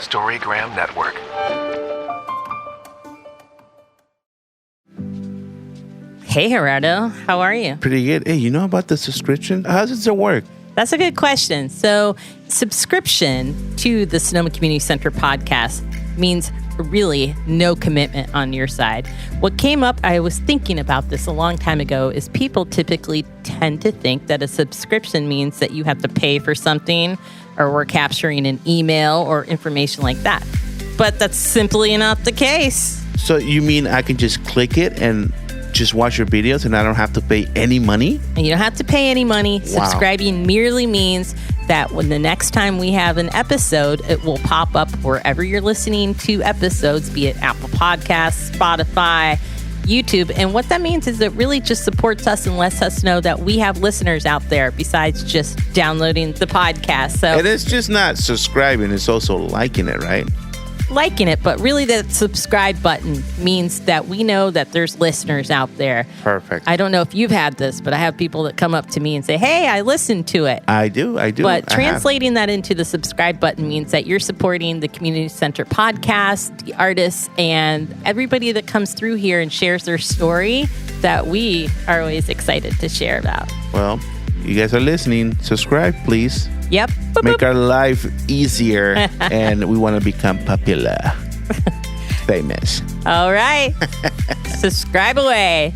Storygram Network. Hey, Gerardo. How are you? Pretty good. Hey, you know about the subscription? How does it work? That's a good question. So, subscription to the Sonoma Community Center podcast means really no commitment on your side. What came up, I was thinking about this a long time ago, is people typically tend to think that a subscription means that you have to pay for something or we're capturing an email or information like that. But that's simply not the case. So you mean I can just click it and just watch your videos and I don't have to pay any money? And you don't have to pay any money. Wow. Subscribing merely means that when the next time we have an episode, it will pop up wherever you're listening to episodes, be it Apple Podcasts, Spotify, YouTube. And what that means is it really just supports us and lets us know that we have listeners out there besides just downloading the podcast. So, And it's just not subscribing, it's also liking it, right? liking it, but really that subscribe button means that we know that there's listeners out there. Perfect. I don't know if you've had this, but I have people that come up to me and say, hey, I listened to it. I do. But translating that into the subscribe button means that you're supporting the Community Center podcast, the artists, and everybody that comes through here and shares their story that we are always excited to share about. Well, you guys are listening. Subscribe, please. Yep. Boop, Make boop. our life easier, and we want to become popular, famous. All right. Subscribe away.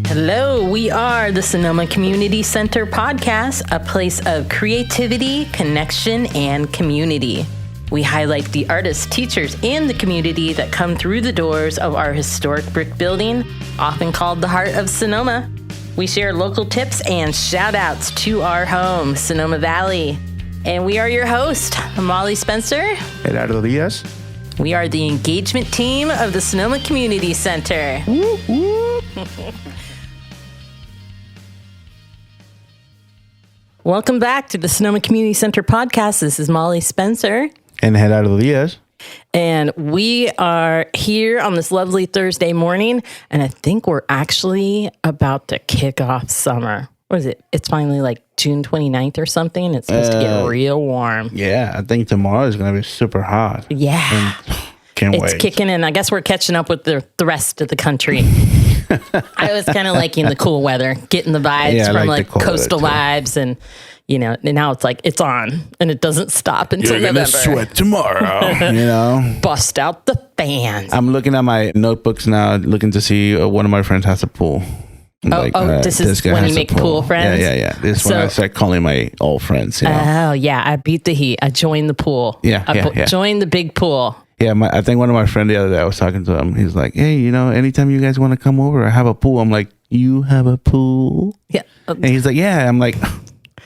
Hello, we are the Sonoma Community Center podcast, a place of creativity, connection, and community. We highlight the artists, teachers, and the community that come through the doors of our historic brick building, often called the heart of Sonoma. We share local tips and shout outs to our home, Sonoma Valley. And we are your host, Molly Spencer. Gerardo Diaz. We are the engagement team of the Sonoma Community Center. Whoop, whoop. Welcome back to the Sonoma Community Center podcast. This is Molly Spencer. And Gerardo Diaz. And we are here on this lovely Thursday morning. And I think we're actually about to kick off summer. What is it? It's finally like June 29th or something. It's supposed to get real warm. Yeah, I think tomorrow is going to be super hot. Yeah. Can't It's wait. kicking in. I guess we're catching up with the rest of the country. I was kind of liking the cool weather, getting the vibes from like the cool coastal weather, too. vibes. And, you know, and now it's like it's on and it doesn't stop until You're going to November. sweat tomorrow, you know? Bust out the fans. I'm looking at my notebooks now, looking to see one of my friends has a pool. This is guy when has you a make pool friends? Yeah. This is when I start calling my old friends. You know? Oh, yeah. I beat the heat. I joined the pool. Yeah. Joined the big pool. Yeah, I think one of my friends the other day, I was talking to him. He's like, hey, you know, anytime you guys want to come over, I have a pool. I'm like, you have a pool? Yeah. And he's like, yeah. I'm like,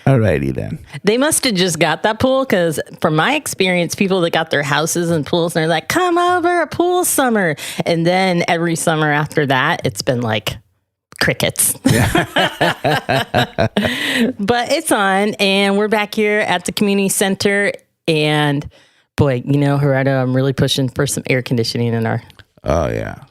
alrighty then. They must have just got that pool because from my experience, people that got their houses and pools, they're like, come over, a pool summer. And then every summer after that, it's been like crickets. Yeah. But it's on, and we're back here at the community center. And boy, you know, Gerardo, I'm really pushing for some air conditioning in our... Oh, yeah.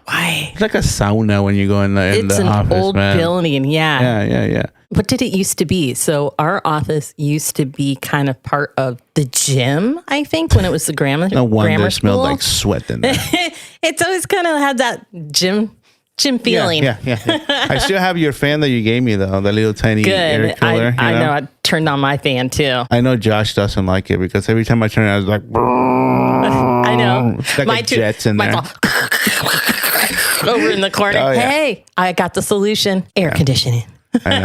Why? It's like a sauna when you go in the office, It's an old man. building, yeah. Yeah. What did it used to be? So our office used to be kind of part of the gym, I think, when it was the grammar No wonder grammar it smelled school. like sweat in there. It's always kind of had that gym feeling. Yeah. I still have your fan that you gave me, though, the little tiny air Good. cooler. I know. I turned on my fan too. I know Josh doesn't like it because every time I turn it, I was like, I know. It's like a Jets in there. Over in the corner. Oh, yeah. Hey, I got the solution. Air conditioning. I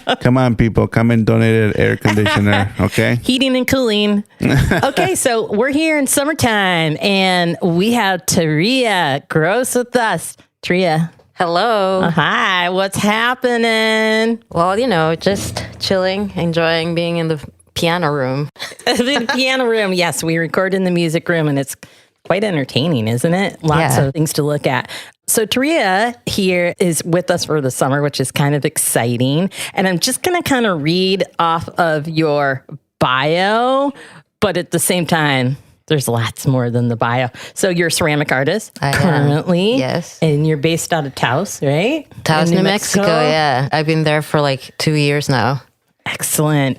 know. Come on, people. Come and donate an air conditioner, okay? Heating and cooling. Okay, so we're here in summertime, and we have Turiya Gross with us. Turiya. Hello. Hi, what's happening? Well, you know, just chilling, enjoying being in the piano room. The piano room. Yes, we record in the music room, and it's quite entertaining, isn't it? Lots Yeah. of things to look at. So Turiya here is with us for the summer, which is kind of exciting. And I'm just going to kind of read off of your bio, but at the same time, There's lots more than the bio. So you're a ceramic artist currently. Yes. And you're based out of Taos, right? Taos, In New Mexico. Yeah. I've been there for like 2 years now. Excellent.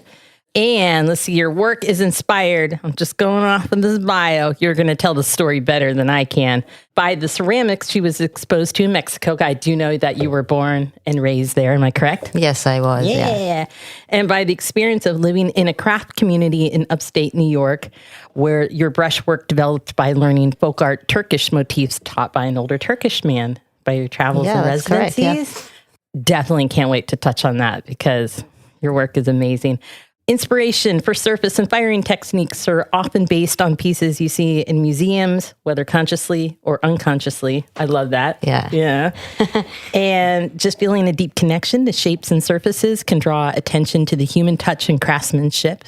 And let's see, your work is inspired. I'm just going off of this bio. You're going to tell the story better than I can. By the ceramics she was exposed to in Mexico. I do know that you were born and raised there. Am I correct? Yes, I was. Yeah. And by the experience of living in a craft community in upstate New York, where your brushwork developed by learning folk art Turkish motifs taught by an older Turkish man by your travels and that's correct, residencies. Definitely can't wait to touch on that because your work is amazing. Inspiration for surface and firing techniques are often based on pieces you see in museums, whether consciously or unconsciously. I love that. Yeah. And just feeling a deep connection to shapes and surfaces can draw attention to the human touch and craftsmanship.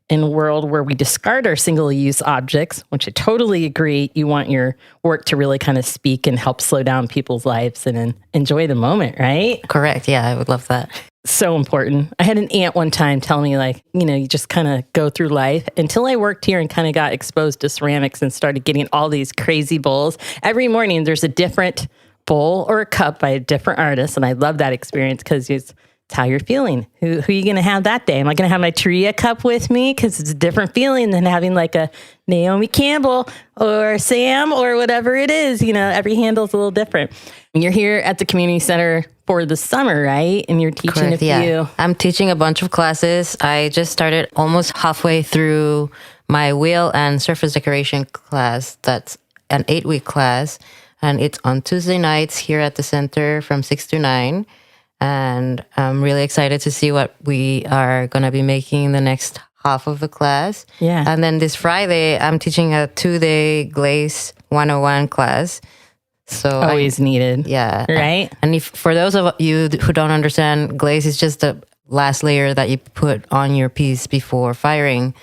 In a world where we discard our single-use objects, which I totally agree, you want your work to really kind of speak and help slow down people's lives and enjoy the moment, right? Correct. Yeah, I would love that. So important. I had an aunt one time tell me you just kind of go through life until I worked here and kind of got exposed to ceramics and started getting all these crazy bowls. Every morning there's a different bowl or a cup by a different artist. And I love that experience because it's how you're feeling. Who are you going to have that day? Am I going to have my Turiya cup with me? Because it's a different feeling than having like a Naomi Campbell or Sam or whatever it is. Every handle's a little different. You're here at the community center for the summer, right? And you're teaching Correct, a few. I'm teaching a bunch of classes. I just started almost halfway through my wheel and surface decoration class. That's an 8-week class. And it's on Tuesday nights here at the center from 6 to 9. And I'm really excited to see what we are going to be making in the next half of the class. Yeah. And then this Friday, I'm teaching a 2-day Glaze 101 class. So Always needed. Yeah. Right? And if for those of you who don't understand, glaze is just the last layer that you put on your piece before firing.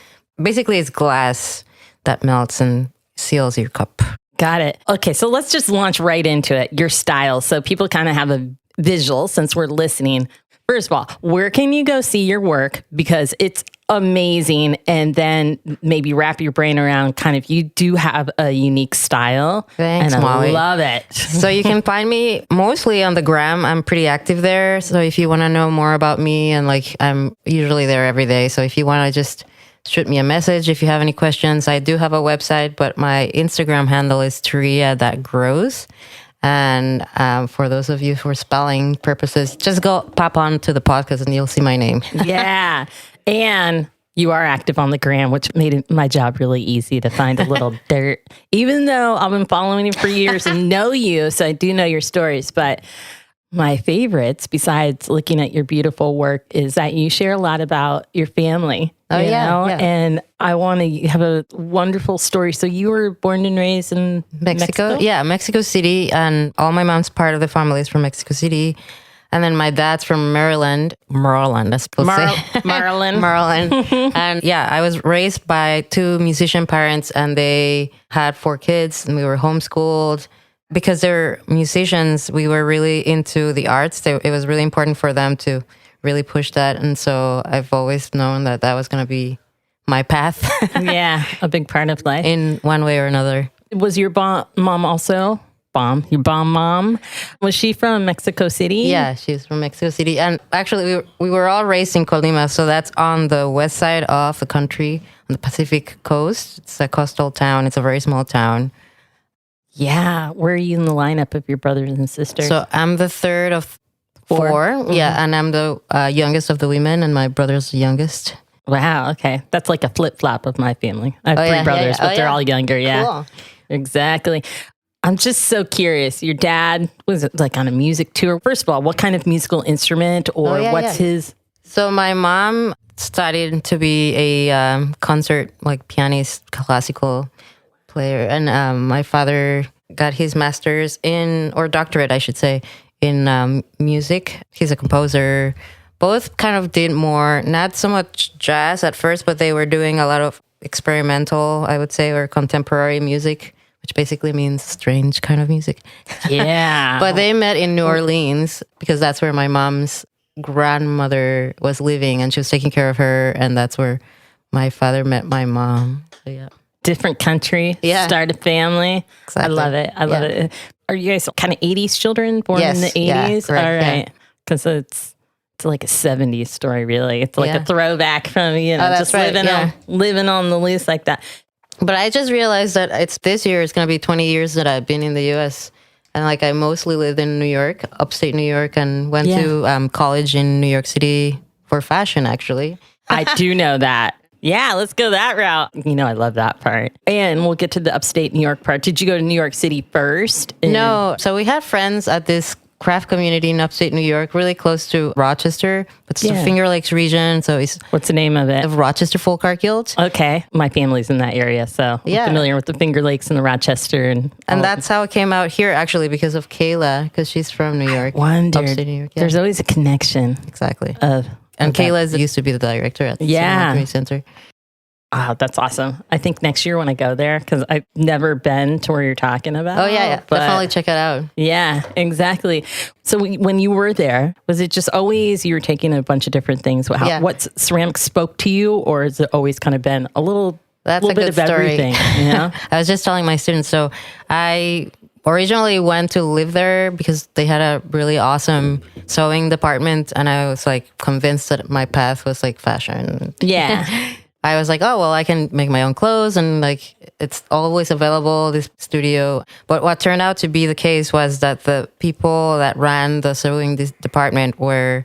Basically, it's glass that melts and seals your cup. Got it. Okay, so let's just launch right into it. Your style. So people kind of have a visual since we're listening. First of all, where can you go see your work? Because it's amazing. And then maybe wrap your brain around kind of, you do have a unique style. Thanks, and I Molly. love it. So you can find me mostly on the gram. I'm pretty active there. So if you want to know more about me, and I'm usually there every day. So if you want to just shoot me a message if you have any questions. I do have a website, but my Instagram handle is Turiya.Gross. And for those of you for spelling purposes, just go pop on to the podcast and you'll see my name. Yeah. And you are active on the gram, which made my job really easy to find a little dirt, even though I've been following you for years and know you. So I do know your stories. But my favorites, besides looking at your beautiful work, is that you share a lot about your family. Oh, you know? yeah. And I want to have a wonderful story. So you were born and raised in Mexico? Yeah, Mexico City. And all my mom's part of the family is from Mexico City. And then my dad's from Maryland, I suppose. Maryland. Maryland. And yeah, I was raised by two musician parents, and they had 4 kids, and we were homeschooled. Because they're musicians, we were really into the arts. It was really important for them to really push that. And so I've always known that that was going to be my path. Yeah, a big part of life. In one way or another. Was your mom also? Your bomb mom? Was she from Mexico City? Yeah, she's from Mexico City. And actually, we were all raised in Colima. So that's on the west side of the country, on the Pacific coast. It's a coastal town. It's a very small town. Yeah. Where are you in the lineup of your brothers and sisters? So I'm the third of 4. Mm-hmm. Yeah, and I'm the youngest of the women, and my brother's the youngest. Wow. Okay. That's like a flip-flop of my family. I have 3 brothers, but they're all younger. Yeah. Cool. Exactly. I'm just so curious. Your dad was like on a music tour. First of all, what kind of musical instrument or what's his? So my mom studied to be a concert, like pianist, classical player. And my father got his master's or doctorate, I should say, in music. He's a composer. Both kind of did more, not so much jazz at first, but they were doing a lot of experimental, I would say, or contemporary music, which basically means strange kind of music. Yeah. But they met in New Orleans because that's where my mom's grandmother was living, and she was taking care of her. And that's where my father met my mom. So, yeah. different country, start a family. Exactly. I love it. I love it. Are you guys kind of 80s children, born in the 80s? Correct, all right. Because it's like a 70s story, really. It's like a throwback from, just living on the loose like that. But I just realized that this year it's going to be 20 years that I've been in the U.S. And like I mostly lived in New York, upstate New York, and went to college in New York City for fashion, actually. I do know that. Yeah, let's go that route. I love that part. And we'll get to the upstate New York part. Did you go to New York City first? No. So we had friends at this craft community in upstate New York, really close to Rochester. It's the Finger Lakes region. So what's the name of it? The Rochester Folk Art Guild. Okay. My family's in that area, so I'm familiar with the Finger Lakes and the Rochester. And that's how it came out here, actually, because of Kayla, because she's from New York. Upstate New York. Yeah. There's always a connection. Exactly. And Kayla used to be the director at the Sonoma Community Center. Wow, that's awesome. I think next year when I go there, because I've never been to where you're talking about. Oh, yeah. Definitely check it out. Yeah, exactly. So when you were there, was it just always you were taking a bunch of different things? What ceramics spoke to you, or has it always kind of been a little bit of everything? I was just telling my students. So I originally went to live there because they had a really awesome sewing department, and I was like convinced that my path was like fashion. Yeah. I was like, oh, well, I can make my own clothes, and like it's always available, this studio. But what turned out to be the case was that the people that ran the sewing department were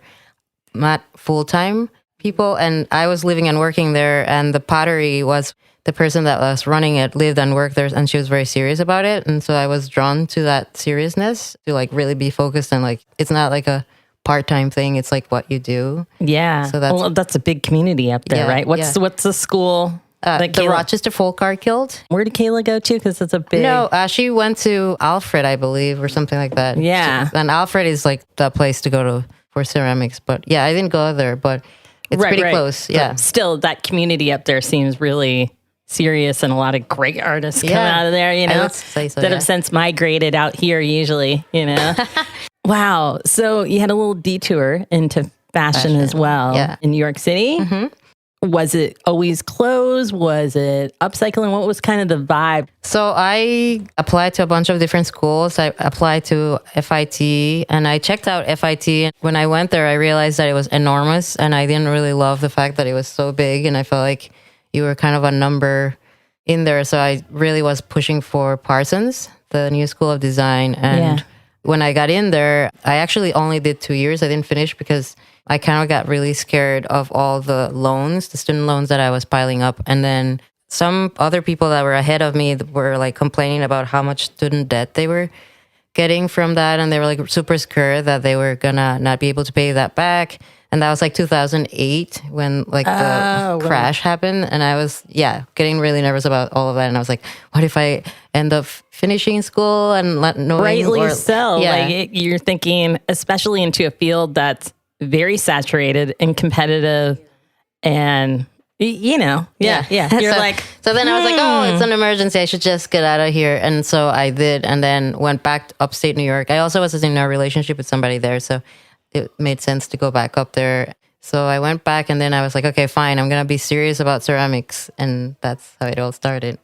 not full-time people, and I was living and working there, and the pottery was the person that was running it lived and worked there, and she was very serious about it. And so I was drawn to that seriousness, to like really be focused, and like it's not like a part-time thing, it's like what you do. Yeah. So that's a big community up there, right? What's the school? The Rochester Folk Art Guild. Where did Kayla go to? Because it's a big... No, she went to Alfred, I believe, or something like that. Yeah. And Alfred is like the place to go to for ceramics. But yeah, I didn't go there, but it's pretty close. Yeah. But still, that community up there seems really serious, and a lot of great artists come out of there, that have since migrated out here usually, Wow. So you had a little detour into fashion as well in New York City. Mm-hmm. Was it always clothes? Was it upcycling? What was kind of the vibe? So I applied to a bunch of different schools. I applied to FIT, and I checked out FIT. When I went there, I realized that it was enormous, and I didn't really love the fact that it was so big, and I felt like you were kind of a number in there. So I really was pushing for Parsons, the New School of Design. And when I got in there, I actually only did 2 years. I didn't finish because I kind of got really scared of all the loans, the student loans that I was piling up. And then some other people that were ahead of me were like complaining about how much student debt they were getting from that. And they were like super scared that they were gonna not be able to pay that back. And that was like 2008 when like the crash happened. And I was, getting really nervous about all of that. And I was like, what if I end up finishing school and not knowing? Rightly so. Yeah. Like you're thinking, especially into a field that's very saturated and competitive, and You're like. So then I was like, oh, it's an emergency. I should just get out of here. And so I did, and then went back to upstate New York. I also was in a relationship with somebody there, so it made sense to go back up there. So I went back, and then I was like, okay, fine, I'm going to be serious about ceramics. And that's how it all started.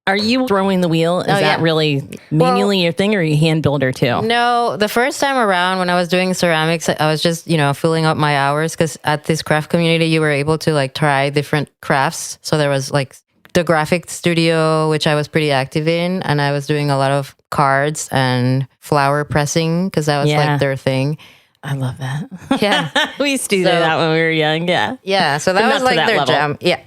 Are you throwing the wheel? Is that really manually your thing, or are you a hand builder too? No, the first time around when I was doing ceramics, I was just, filling up my hours, because at this craft community, you were able to like try different crafts. So there was like the graphic studio, which I was pretty active in. And I was doing a lot of cards and flower pressing, because that was like their thing. I love that. Yeah. We used to do that when we were young. Yeah. Yeah. So that was like their jam. Yeah.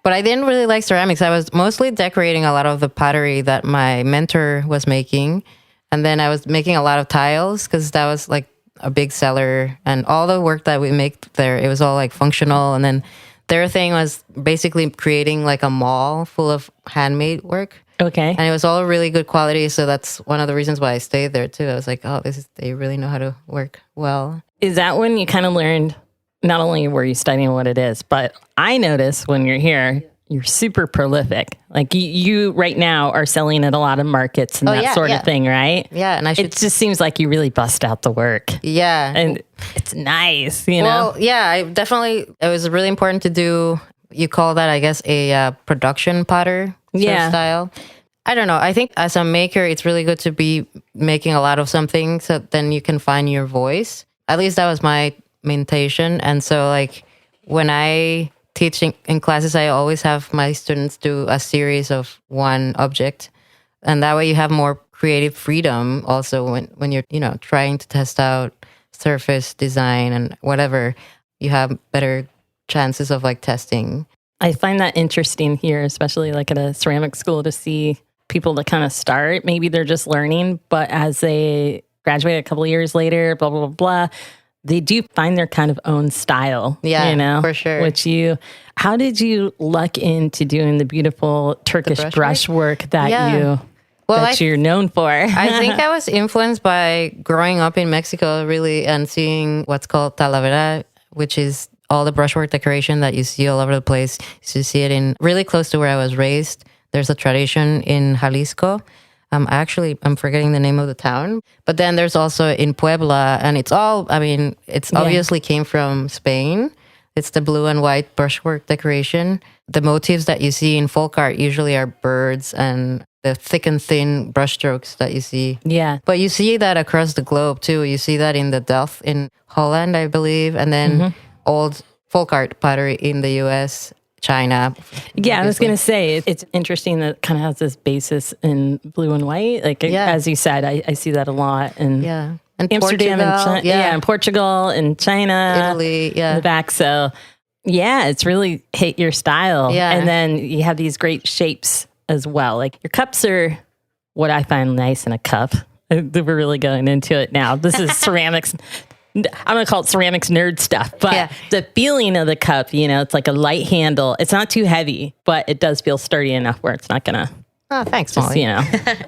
But I didn't really like ceramics. I was mostly decorating a lot of the pottery that my mentor was making. And then I was making a lot of tiles, because that was like a big seller. And all the work that we make there, it was all like functional. And then their thing was basically creating like a mall full of handmade work. Okay. And it was all really good quality. So that's one of the reasons why I stayed there too. I was like, oh, they really know how to work well. Is that when you kind of learned, not only were you studying what it is, but I notice when you're here, you're super prolific. Like you right now are selling at a lot of markets and that sort of thing, right? Yeah. And it just seems like you really bust out the work. Yeah. And it's nice, you know? Well, yeah, it was really important to do you call that, I guess, a production potter sort of style. I don't know. I think as a maker, it's really good to be making a lot of something so then you can find your voice. At least that was my mentation. And so like when I teach in classes, I always have my students do a series of one object. And that way you have more creative freedom also when you're, trying to test out surface design and whatever, you have better chances of like testing. I find that interesting here, especially like at a ceramic school, to see people that kind of start. Maybe they're just learning, but as they graduate a couple of years later, blah, blah, blah, blah, they do find their kind of own style. Yeah, for sure. How did you luck into doing the beautiful Turkish brushwork that you're known for? I think I was influenced by growing up in Mexico, really, and seeing what's called talavera, which is all the brushwork decoration that you see all over the place. You see it in really close to where I was raised. There's a tradition in Jalisco. I'm forgetting the name of the town. But then there's also in Puebla, and it's obviously came from Spain. It's the blue and white brushwork decoration. The motifs that you see in folk art usually are birds and the thick and thin brushstrokes that you see. Yeah. But you see that across the globe too. You see that in the Delft in Holland, I believe, and then old folk art pottery in the US, China. Yeah, I was going to say, it's interesting that it kind of has this basis in blue and white. Like, as you said, I see that a lot. And Amsterdam and Portugal and China. Italy, in the back. So, it's really hit your style. Yeah. And then you have these great shapes as well. Like, your cups are what I find nice in a cup. We're really going into it now. This is ceramics. I'm going to call it ceramics nerd stuff, but the feeling of the cup, it's like a light handle. It's not too heavy, but it does feel sturdy enough where it's not going to. Oh, thanks, Molly.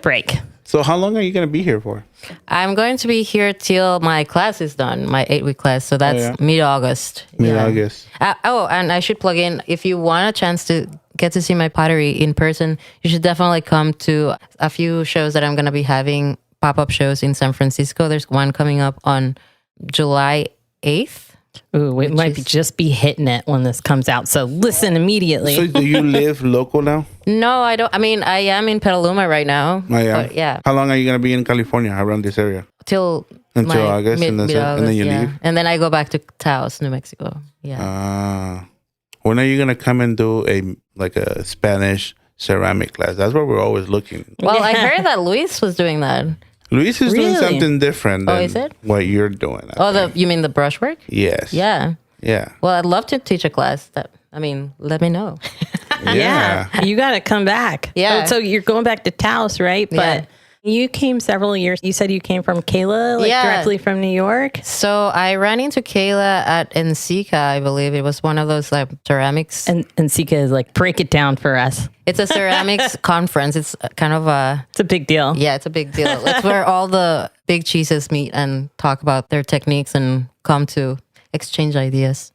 Break. So how long are you going to be here for? I'm going to be here till my class is done, my 8-week class. So that's mid-August. Mid-August. And I should plug in, if you want a chance to get to see my pottery in person, you should definitely come to a few shows that I'm going to be having, pop-up shows in San Francisco. There's one coming up on July 8th. Ooh, we might just be hitting it when this comes out. So listen immediately. So do you live local now? No, I don't. I mean, I am in Petaluma right now. Oh, yeah. How long are you going to be in California, around this area? Until August, and then you leave? And then I go back to Taos, New Mexico. Yeah. When are you going to come and do a Spanish ceramic class? That's where we're always looking. Well, I heard that Luis was doing that. Luis is doing something different than what you're doing. You mean the brushwork? Yes. Yeah. Yeah. Well, I'd love to teach a class. Let me know. Yeah. You got to come back. Yeah. So you're going back to Taos, right? But you came several years. You said you came from Kayla, directly from New York. So I ran into Kayla at Ensika, I believe. It was one of those ceramics. And Ensika is break it down for us. It's a ceramics conference. It's kind of it's a big deal. Yeah, it's a big deal. It's where all the big cheeses meet and talk about their techniques and come to exchange ideas.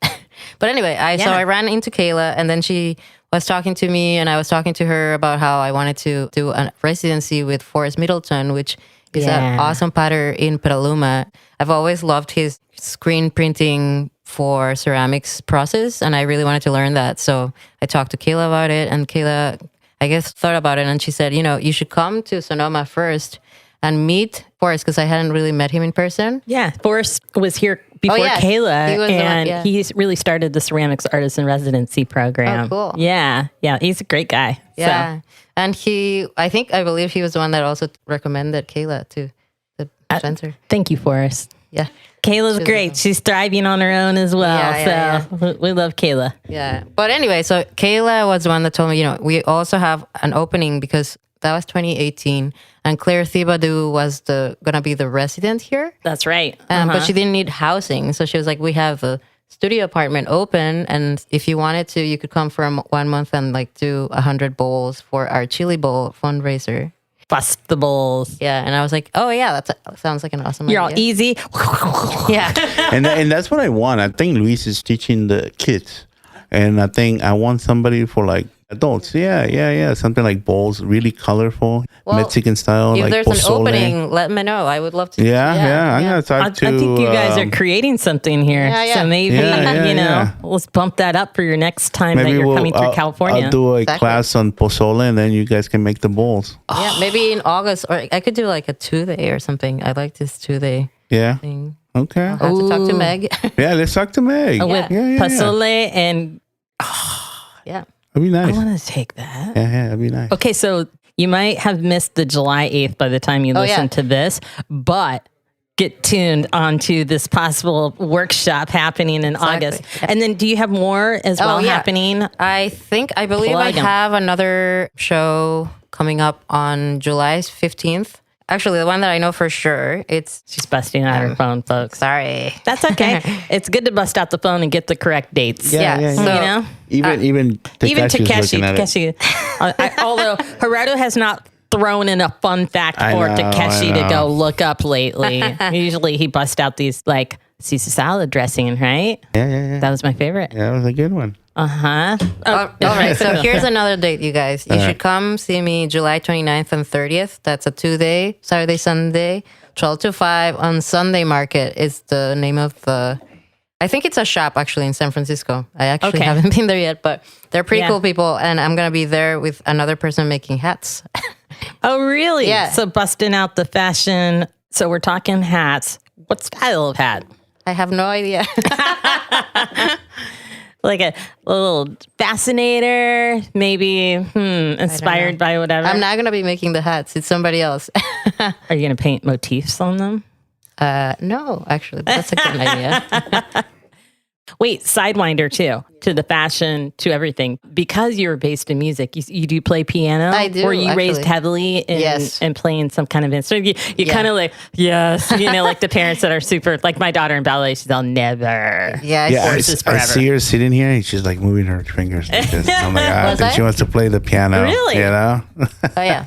But anyway, so I ran into Kayla, and then she was talking to me, and I was talking to her about how I wanted to do a residency with Forrest Middleton, which is an awesome potter in Petaluma. I've always loved his screen printing for ceramics process, and I really wanted to learn that. So I talked to Kayla about it, and Kayla, I guess, thought about it, and she said, you should come to Sonoma first and meet Forrest, because I hadn't really met him in person. Yeah, Forrest was here before Kayla, he really started the ceramics artist in residency program. Oh, cool. Yeah, he's a great guy. Yeah, so. And I believe he was the one that also recommended Kayla to the Spencer. Thank you, Forrest. Yeah. Kayla's great. She's thriving on her own as well. We love Kayla. Yeah. But anyway, so Kayla was the one that told me, we also have an opening, because that was 2018. And Claire Thibodeau was going to be the resident here. That's right. But she didn't need housing. So she was like, we have the studio apartment open. And if you wanted to, you could come for 1 month and do 100 bowls for our Chili Bowl fundraiser. Bust the bowls. Yeah. And I was like, oh, yeah, that sounds like an awesome idea. You're all easy. Yeah. and that's what I want. I think Luis is teaching the kids. And I think I want somebody for Adults, yeah. Something like bowls, really colorful, Well, Mexican style, If like there's pozole. an opening, let me know. I would love to. Yeah. I'm gonna I talk to. think you guys are creating something here. Yeah. So maybe, let's bump that up for your next time that you're coming through California. I'll do a Exactly. class on pozole, and then you guys can make the bowls. Yeah, maybe in August, or I could do like a 2-day or something. I like this 2-day Yeah. thing. Okay. I'll have to talk to Ooh. Meg. Yeah, let's talk to Meg. With yeah. pozole and Yeah. That'd be I nice. want to take that. Yeah, that'd be nice. Okay, so you might have missed the July 8th by the time you listen to this, but get tuned onto this possible workshop happening in August. Yeah. And then do you have more as well happening? I believe Plug 'em. I have another show coming up on July 15th. Actually, the one that I know for sure, She's busting out her phone, folks. sorry. That's okay. It's good to bust out the phone and get the correct dates. Yeah, So, so- Even Takeshi's looking at it. Takeshi. Although Gerardo has not thrown in a fun fact I for know, Takeshi I to know. go look up lately. Usually he busts out these like Caesar salad dressing, right? Yeah. That was my favorite. Yeah, that was a good one. Uh-huh. All right, so here's another date, you guys. You should come see me July 29th and 30th. That's a 2-day, Saturday, Sunday, 12 to 5 on Sunday Market is the name of the... I think it's a shop, actually, in San Francisco. I actually Okay. haven't been there yet, but they're pretty Yeah. cool people, and I'm going to be there with another person making hats. Oh, really? Yeah. So busting out the fashion. So we're talking hats. What style of hat? I have no idea. Like a little fascinator, maybe inspired by whatever. I'm not going to be making the hats. It's somebody else. Are you going to paint motifs on them? No, actually, that's a good idea. Wait, Sidewinder too, to the fashion, to everything. Because you're based in music, you do play piano? I do, Were you raised actually. heavily in Yes. playing some kind of instrument? You kind of like, yes, like the parents that are super, like my daughter in ballet, she's all never. Yeah, Yeah, Horses I forever. see her sitting here and she's like moving her fingers like this. I'm like, I Was think she I? wants to play the piano. Really? You know? Oh, yeah.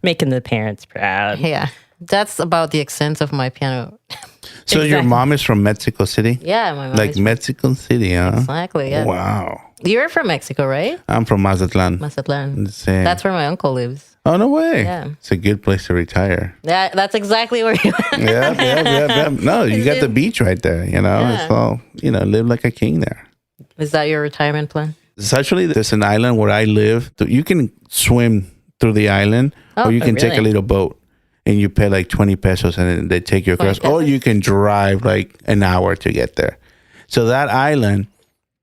Making the parents proud. Yeah. That's about the extent of my piano. So your Exactly. mom is from Mexico City? Yeah, my mom Like is Mexico City, huh? exactly. Yeah. Wow. You're from Mexico, right? I'm from Mazatlan. Mazatlan. Same. That's where my uncle lives. Oh, no way. Yeah. It's a good place to retire. Yeah, that's exactly where you. Yeah. No, you got the beach right there, Yeah. It's all, live like a king there. Is that your retirement plan? It's actually, there's an island where I live. You can swim through the island or you can take a really? little boat and you pay like 20 pesos and then they take you across. 20 Or you can drive like an hour to get there. So that island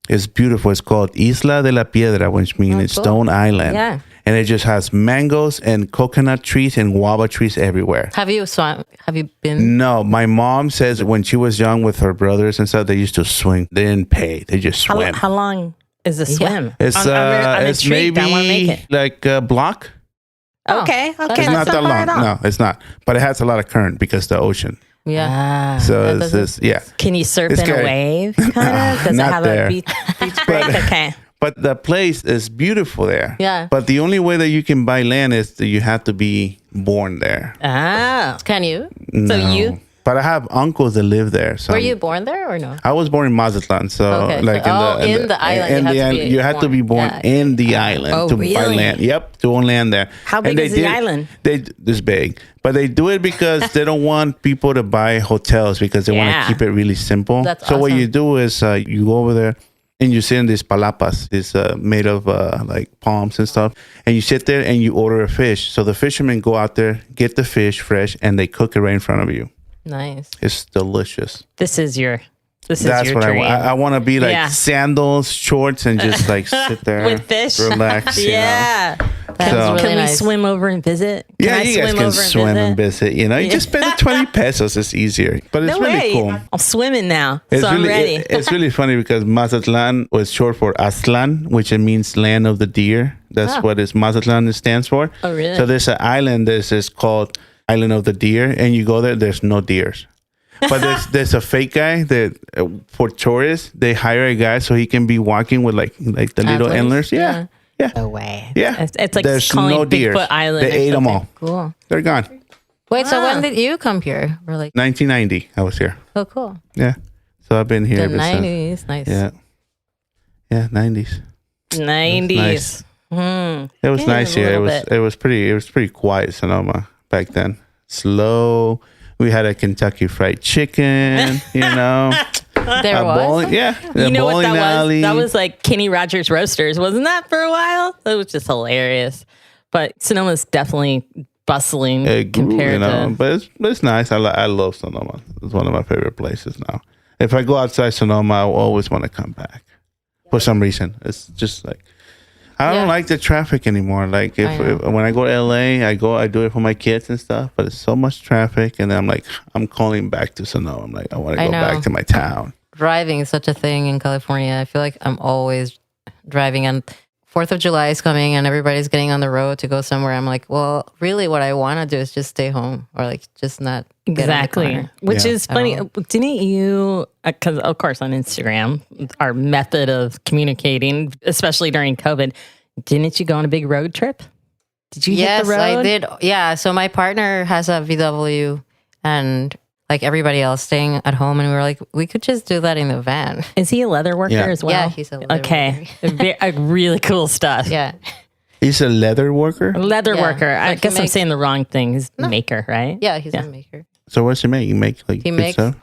is beautiful. It's called Isla de la Piedra, which means it's cool. Stone Island. Yeah. And it just has mangoes and coconut trees and guava trees everywhere. Have you swam? Have you been? No, my mom says when she was young with her brothers and stuff, they used to swing. They didn't pay. They just swim. How long is the swim? It's I'm it's intrigued. I want to make maybe it. like a block. Okay. It's That's not that far long. at all. No, it's not. But it has a lot of current because the ocean. Yeah. Ah. So that it's doesn't- just, yeah. Can you surf It's in a scary. wave? Kind of? Does it Not have there. a beach break? Okay. But the place is beautiful there. Yeah. But the only way that you can buy land is that you have to be born there. Oh. Can you? So No. you But I have uncles that live there. So Were you born there or no? I was born in Mazatlan, so Okay, like so- in the island, you had to be born Yeah. in the island Oh, to buy really? land. Yep, to own land there. How big And they is the island? They this big, but they do it because they don't want people to buy hotels because they want Yeah. to keep it really simple. That's so what awesome. you do is you go over there and you sit in these palapas, it's made of like palms and stuff, and you sit there and you order a fish. So the fishermen go out there, get the fish fresh, and they cook it right in front of you. Nice. It's delicious. This is your That's your what dream. I want to be like Yeah. sandals, shorts, and just like sit there With fish. relax. you know? Yeah. That's So- really Can we nice. swim over and visit? Yeah, I you guys can swim and visit. You just spend the 20 pesos. It's easier, but it's No really way. cool. I'm swimming now, It's so really, I'm ready. it's really funny because Mazatlan was short for Aztlan, which it means land of the deer. That's what is Mazatlan stands for. Oh, really? So there's an island that is called Island of the Deer, and you go there, there's no deers. But there's a fake guy that for tourists they hire a guy so he can be walking with like the little Antlers? antlers. Yeah. No way. Yeah. It's like There's calling no deer. Bigfoot Island. They or ate them something. all. Cool. They're gone. Wait, so Wow. when did you come here? We're like, 1990, I was here. oh, cool. Yeah. So I've been here The ever since. 90s. Nice. Yeah. Yeah, 90s. 90s. Nice. It was Yeah, nice a here. little bit. It was pretty quiet Sonoma back then. Slow. We had a Kentucky Fried Chicken. There a was. bowling, yeah. You know what bowling that alley. was? That was like Kenny Rogers Roasters, wasn't that for a while? That was just hilarious. But Sonoma's definitely bustling It grew, compared to. but it's nice. I love Sonoma. It's one of my favorite places now. If I go outside Sonoma, I always want to come back for some reason. It's just like I don't like the traffic anymore. Like if when I go to LA, I do it for my kids and stuff. But it's so much traffic, and then I'm calling back to Sonoma. I'm like, I want to go back to my town. Driving is such a thing in California. I feel like I'm always driving, and 4th of July is coming and everybody's getting on the road to go somewhere. I'm like, well, really what I want to do is just stay home or like just not get Exactly. in the car. Which is funny. Didn't you, because of course on Instagram, our method of communicating, especially during COVID, didn't you go on a big road trip? Did you hit the road? Yes, I did. Yeah. So my partner has a VW and like everybody else staying at home. And we were like, we could just do that in the van. Is he a leather worker as well? Yeah, he's a leather worker. Really cool stuff. Yeah. He's a leather worker. Leather worker. I he guess I'm makes- saying the wrong thing. He's a maker, right? Yeah, he's a maker. So what's he make? He make He good makes stuff?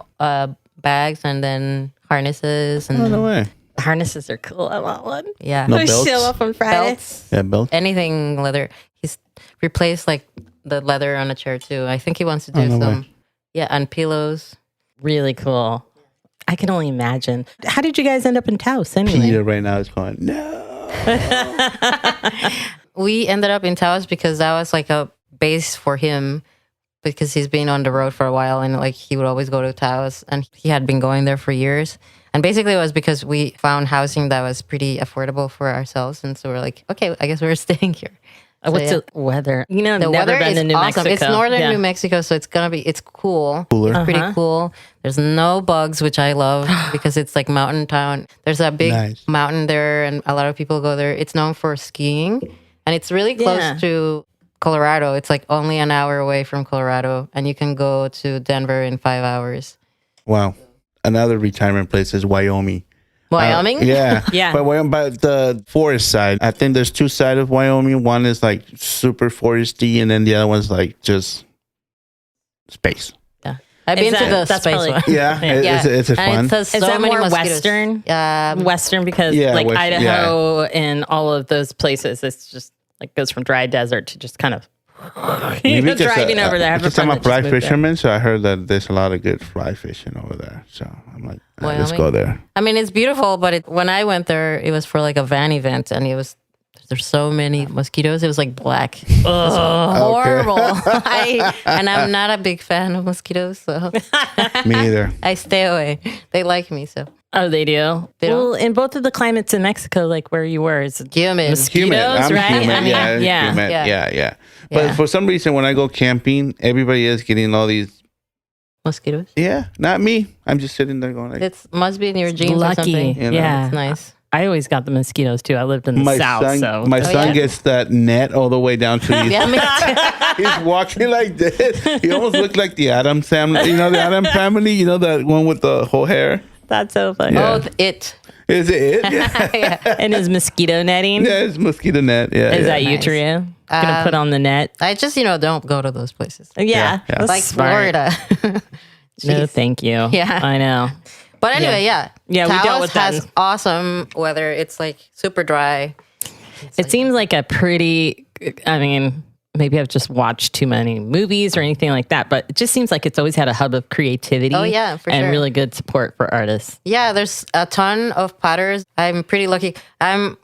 bags and then harnesses and Oh, no way. Harnesses are cool. I want one. yeah. No I belts? show up on Friday. Belts, Yeah, belt. anything leather. He's replaced like the leather on a chair too. I think he wants to do no some. way. Yeah, and pillows. Really cool. I can only imagine. How did you guys end up in Taos anyway? Peter right now is going, no. We ended up in Taos because that was like a base for him because he's been on the road for a while and like he would always go to Taos and he had been going there for years. And basically it was because we found housing that was pretty affordable for ourselves. And so we're like, okay, I guess we're staying here. So, What's the weather? the never weather been is to New awesome. Mexico. It's northern Yeah. New Mexico, so it's cool. Cooler. It's pretty cool. There's no bugs, which I love because it's like mountain town. There's a big Nice. mountain there, and a lot of people go there. It's known for skiing, and it's really close Yeah. to Colorado. It's like only an hour away from Colorado, and you can go to Denver in 5 hours. Wow. Another retirement place is Wyoming. Wyoming? Yeah. Yeah. But the forest side, I think there's two sides of Wyoming. One is like super foresty, and then the other one's like just space. Yeah. I've been to the that's space probably- one. Yeah. Yeah. It's a And fun. it says Is so that many more mosquitoes. Western? Yeah. Western because Yeah, like West- Idaho and all of those places, it's just like goes from dry desert to just kind of driving over there. I have a Because friend I'm a that just fly moved there. fisherman, so I heard that there's a lot of good fly fishing over there. So I'm like, let's Wyoming? go there. I mean, it's beautiful, but when I went there, it was for like a van event, and there's so many mosquitoes. It was like black. It was horrible. And I'm not a big fan of mosquitoes, so Me either. I stay away. They like me, so Oh, they do. They well, don't? in both of the climates in Mexico, like where you were, is humid. Humid. Mosquitoes, I'm right? humid. I mean, Yeah, it's yeah. humid. Yeah. Yeah. But Yeah. for some reason, when I go camping, everybody is getting all these. Mosquitoes. Yeah, not me. I'm just sitting there going like, It must be in your genes or lucky. something. You know. Yeah. It's nice. I always got the mosquitoes too. I lived in the my south, son, so my son yeah? gets that net all the way down to his. Yeah, me too. He's walking like this. He almost looked like the Adams family. You know the Adams family. You know that one with the whole hair. that's so funny. Yeah. Oh, it. Is it? Yeah, Yeah. And his mosquito netting. yeah it's mosquito net. Yeah, Is yeah. that you, Nice. Turiya? Gonna put on the net? I just, don't go to those places. Yeah, Yeah. that's Like smart. Florida. No, Jeez. thank you. Yeah. I know. But anyway, yeah. Yeah, we Taos dealt with that. has awesome weather. It's like super dry. It seems like a pretty, I mean, maybe I've just watched too many movies or anything like that, but it just seems like it's always had a hub of creativity. Oh, yeah, for and sure. really good support for artists. Yeah, there's a ton of potters. I'm pretty lucky. I'm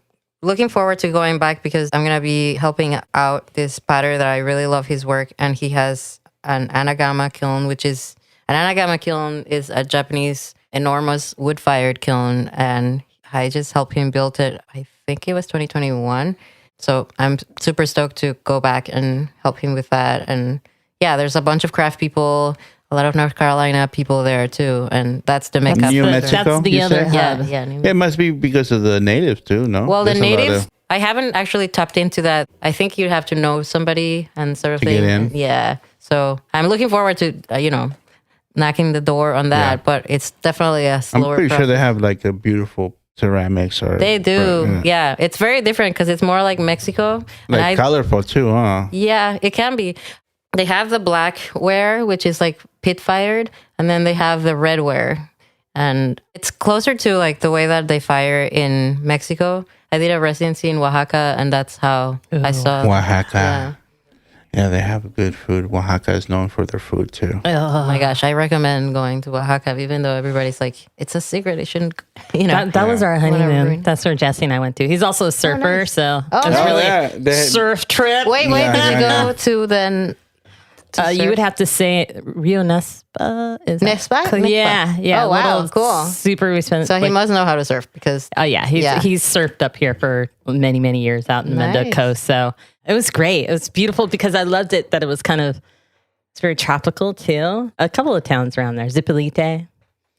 looking forward to going back because I'm going to be helping out this potter that I really love his work. And he has an anagama kiln, which is an anagama kiln is a Japanese enormous wood-fired kiln. And I just helped him build it. I think it was 2021. So I'm super stoked to go back and help him with that. And yeah, there's a bunch of craft people, a lot of North Carolina people there too. And that's the makeup. New for- Mexico, That's the you other said? hub. Yeah, New It must be because of the natives too. No. Well, the There's a lot natives, of- I haven't actually tapped into that. I think you'd have to know somebody and sort of To thing. get in. Yeah. So I'm looking forward to, knocking the door on that, Yeah. but it's definitely a I'm slower pretty sure process. they have like a beautiful ceramics or They do. Yeah. It's very different because it's more like Mexico. Like colorful too, huh? Yeah, it can be. They have the black ware, which is like pit fired, and then they have the red ware. And it's closer to like the way that they fire in Mexico. I did a residency in Oaxaca, and that's how I saw Oaxaca. Yeah, they have good food. Oaxaca is known for their food too. Oh my gosh, I recommend going to Oaxaca, even though everybody's like, it's a secret. It shouldn't, you know. That was our Whatever. honeymoon. That's where Jesse and I went to. He's also a surfer, nice. so it was Oh, really yeah. surf trip. Wait, Yeah, did you yeah, go to then? You would have to say Rio Nespa. Is that- Nespa? Yeah, yeah. Oh, wow, little cool. Super expensive. So he must know how to surf because. Oh yeah, he's surfed up here for many years out in the Nice. coast. So it was great. It was beautiful because I loved it that it was it's very tropical too. A couple of towns around there, Zipolite.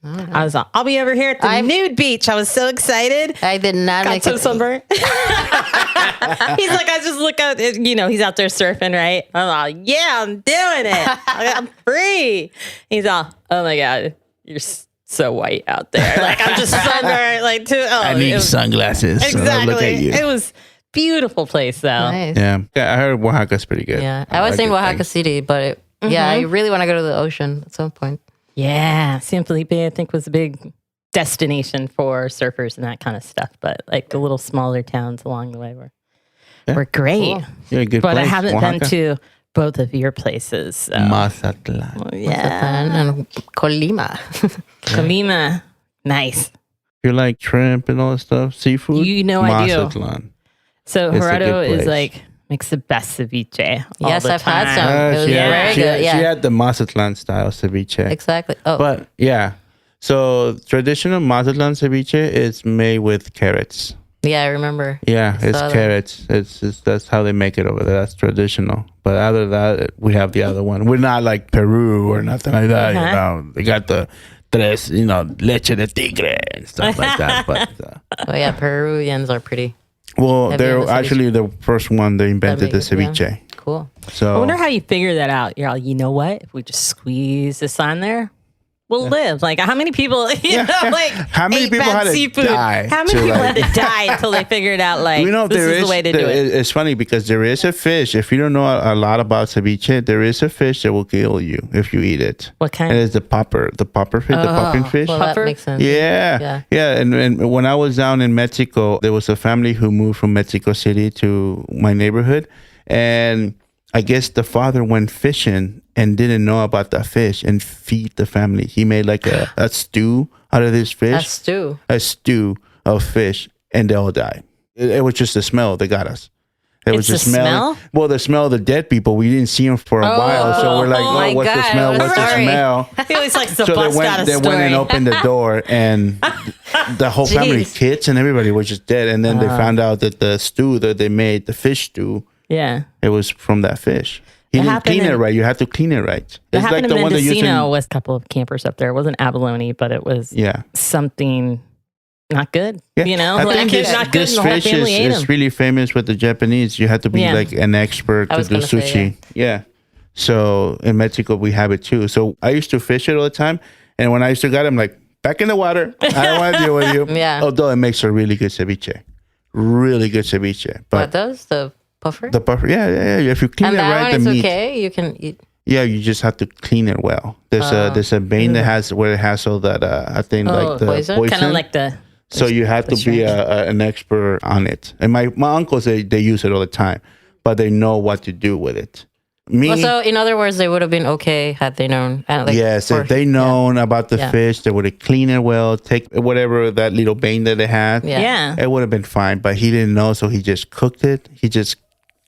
I was I'll be over here at the nude beach. I was so excited. I did not Got make so it. sunburned. He's like, I just look out, he's out there surfing, right? I'm like, yeah, I'm doing it. I'm free. He's all, oh my God, you're so white out there. Like, I'm just sunburned. Like, I need sunglasses. Exactly. Look at you. It was beautiful place though. Nice. Yeah, I heard Oaxaca's pretty good. Yeah, I was in Oaxaca City, but I really want to go to the ocean at some point. Yeah. San Felipe, I think, was a big destination for surfers and that kind of stuff. But like the little smaller towns along the way were great. Cool. Yeah, good But place. I haven't Oaxaca. been to both of your places. So. Mazatlan. Yeah. And Colima. Colima. Nice. You like shrimp and all that stuff, seafood? You know I do. Mazatlan. So It's a Gerardo good is place. like, makes the best ceviche. all Yes, the I've had time. some. It was very good. She Yeah, had the Mazatlan style ceviche. exactly. Oh, But yeah, so traditional Mazatlan ceviche is made with carrots. yeah, I remember. Yeah, it's saw that. carrots. It's that's how they make it over there. That's traditional. But other than that, we have the other one. We're not like Peru or nothing like that. Uh-huh. You know, they got the tres, leche de tigre and stuff like that. But Oh yeah, Peruvians are pretty well, Heavy on they're the ceviche. actually the first one that invented the make it, yeah. ceviche. cool. So I wonder how you figure that out. You're all, you know what? If we just squeeze this on there, we'll live. Like, how many people, like, How many ate people bad had to seafood? die How many to, people like- had to die until they figured out, like, this there is the way to do it? It's funny because there is a fish. If you don't know a lot about ceviche, there is a fish that will kill you if you eat it. What kind? And it's the popper fish, the popping fish. Well, Puffer? that makes sense. Yeah. And when I was down in Mexico, there was a family who moved from Mexico City to my neighborhood. And I guess the father went fishing and didn't know about the fish and feed the family. He made like a stew out of this fish. That's stew. A stew of fish, and they all died. It was just the smell that got us. It was It's just the smelling. smell? Well, the smell of the dead people. We didn't see them for a while, so we're like, oh my what's the God, smell? I'm What's the sorry. smell? He always likes to So bust out a they story. went and opened the door, and the whole family, Jeez. kids and everybody, was just dead. And then they found out that the stew that they made, the fish stew, Yeah. it was from that fish. He It didn't happened clean it in- right. You have to clean it right. It It's happened like the in one that you Mendocino with a couple of campers up there. It wasn't abalone, but it was something not good. Yeah. You know, I like think it's not good. this And the whole fish family ate is them. really famous with the Japanese. You have to be Yeah. like an expert I to was do gonna say, sushi. Yeah. So in Mexico, we have it too. So I used to fish it all the time. And when I used to get it, I'm like, back in the water. I don't want to deal with you. Yeah. Although it makes a really good ceviche. Really good ceviche. What But does the puffer? the puffer, yeah. If you clean and it that right, one the is meat. okay. You can eat. Yeah, you just have to clean it well. There's a vein that has where it has all that I think like the poison? poison. Kind of like the. So you have to be an expert on it. And my uncles, they use it all the time, but they know what to do with it. Me, Well, so in other words, they would have been okay had they known. yes, if they known about the Yeah. fish, they would have cleaned it well, take whatever that little vein that they had. Yeah. Yeah. It would have been fine, but he didn't know, so he just cooked it. He just